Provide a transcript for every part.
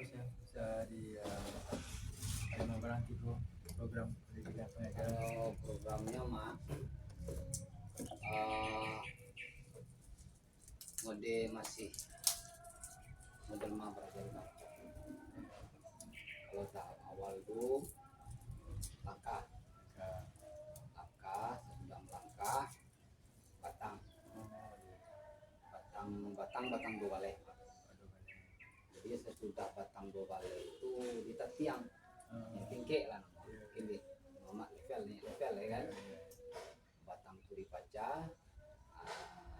kampus ya bisa di ada berarti program pendidikan pengajaran. Kalau programnya mah mode masih model mah belajar baca. Kalau tahap awal tuh langkah sesudah melangkah batang batang dua balai. Jadi sesudah batang dua balai itu kita tiang yang tinggi lah ini mama level ya kan. Batang itu dibaca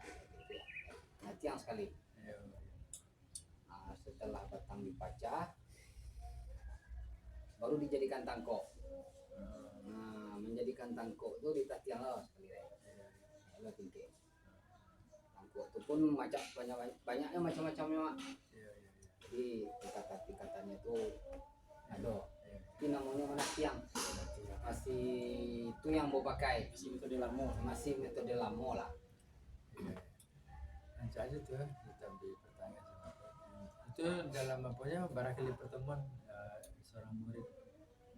gitu ya. Nah, tiang sekali. Setelah batang dibaca baru dijadikan tangkok. Nah, menjadikan tangkok itu di tiang lah sekali ya. Kalau tinggi tangkok itu pun banyaknya macam-macamnya. Jadi tingkatannya tuh ada. Ini namanya mana tiang. Masih itu yang mau pakai masih metode lama lah. Nanti aja tuh kita beri pertanyaan sama itu dalam apanya barangkali pertemuan seorang murid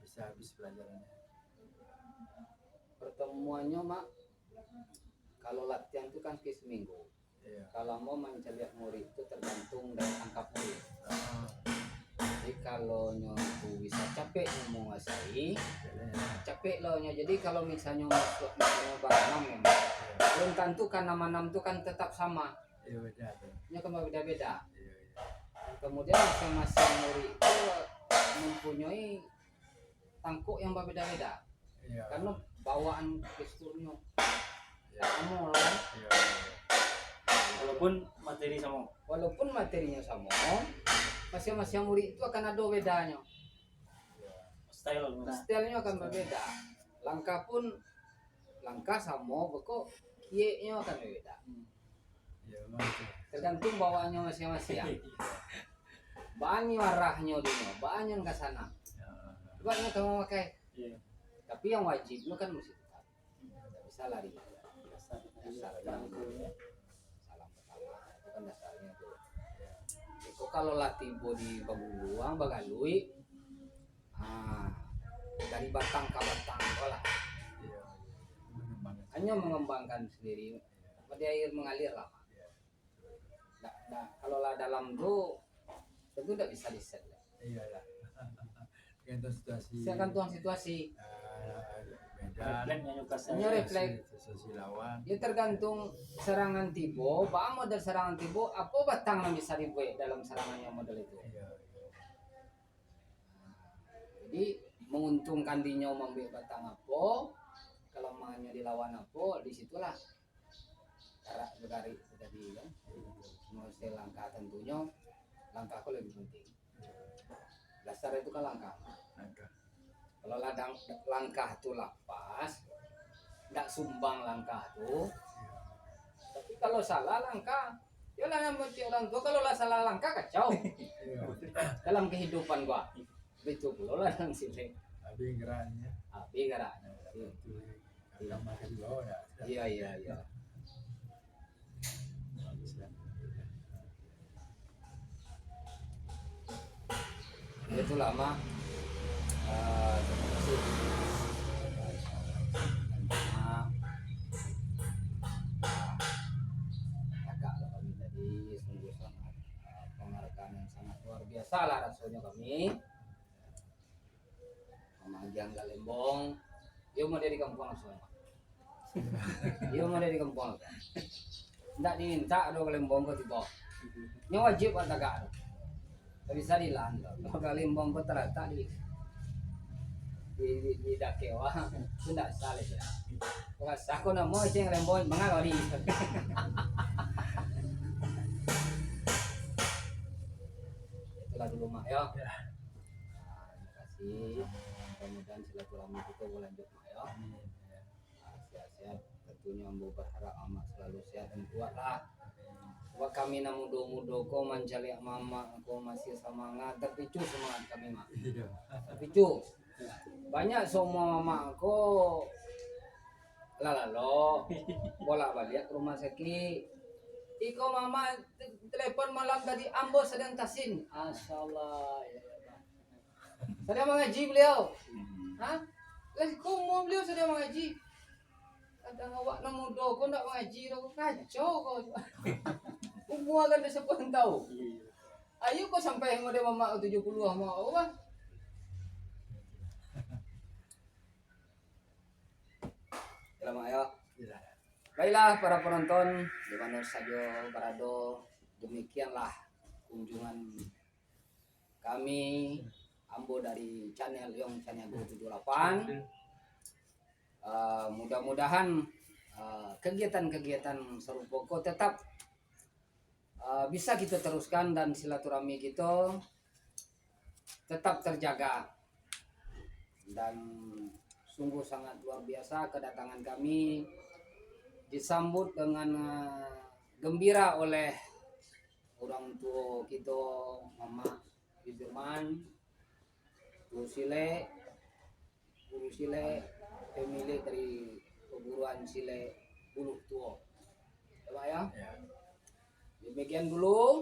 bisa habis pelajarannya. Pertemuannya mak kalau latihan itu kan seminggu. Kalau mau mencari murid itu tergantung dari angka murid. Jadi kalau nyoba bisa capek mau menguasai, capek loh. Jadi kalau misalnya masuk bab 6 belum tentu kan nama 6 itu kan tetap sama. Nya kan beda-beda. Kemudian masing-masing murid itu mempunyai tangkuk yang berbeda-beda. Karena bawaan gesturnya sama kan. Walaupun materinya sama, masing-masing murid itu akan ada bedanya. Stylenya akan berbeda. Langkah sama, pokok kieknya akan berbeda. Tergantung bawaannya masing-masing. Banyak arahnya dulu, banyak ke sana. Banyak kamu pakai. Tapi yang wajib lu kan mesti tetap. Tidak bisa lari. Dasarnya salam pertama itu kan dasarnya tuh. Kok kalau latih body baguluang bagalui, dari batang ke batang lah. Hanya mengembangkan sendiri. Dia air mengalir lah. Nah, kalau lah dalam tuh tentu tidak bisa diset. Tergantung situasi. Refleks. Ya tergantung serangan tibo, model serangan tibo, apa batang yang bisa dibuat dalam serangannya model itu. Jadi menguntungkan dinya membuat batang apa, kelemahannya dilawan apa, disitulah cara berlari tadi kan. Mesti langkah tentunya langkahku lebih penting. Dasar itu kan langkah. Kalau langkah itu lapas, tidak sumbang langkah itu. Tapi kalau salah langkah, ya lah yang orang tua kalau salah langkah kacau. Dalam kehidupan gua, itu pula lah yang sini. Abi geraknya. Iya. Itu lama. Terima kasih. Kakak kami tadi sungguh sangat penghargaan yang sangat luar biasa lah rasanya kami. Memanjang Galembong. Dia mau dari kampung langsung. Tidak diminta ada Galembong ke tiba. Ini wajib ada gak? Tapi bisa dilan. Kalau Galembong ke terletak di dakewa itu tidak salah ya. Kalau aku nak mau ceng Galembong mengagari. Itulah dulu mak ya. Terima kasih. Mudah-mudahan silaturahmi kita berlanjut mak ya. Sehat-sehat. Tentunya ambo berharap amat selalu sehat dan kuat lah. Sebab kami nak muda-muda kau mencari mama, kau masih semangat, terpicu semangat kami mak. Terpicu. Banyak semua mama kau lalalo, bolak balik rumah sakit. Iko mama telepon malam tadi Ambo sedang tasin. Asyaallah ya Allah. Sedang mengaji beliau. Hah? Lah kumu beliau sedang mengaji. Kadang awak nak muda kau nak mengaji dah kacau kau. Umur kan dah 10 tahun. Ayo kau sampai mode mama 70 sama awak. Selamat ayo. Baiklah para penonton, di mana saja berada, demikianlah kunjungan kami Ambo dari channel Yong Channel 78. Mudah-mudahan kegiatan-kegiatan serupa kok tetap bisa kita teruskan dan silaturahmi kita tetap terjaga. Dan sungguh sangat luar biasa kedatangan kami disambut dengan gembira oleh orang tua kita, Mama Firman, Guru Sile, pemilik dari perguruan Sile Buluh Tua. Coba ya. Demikian dulu.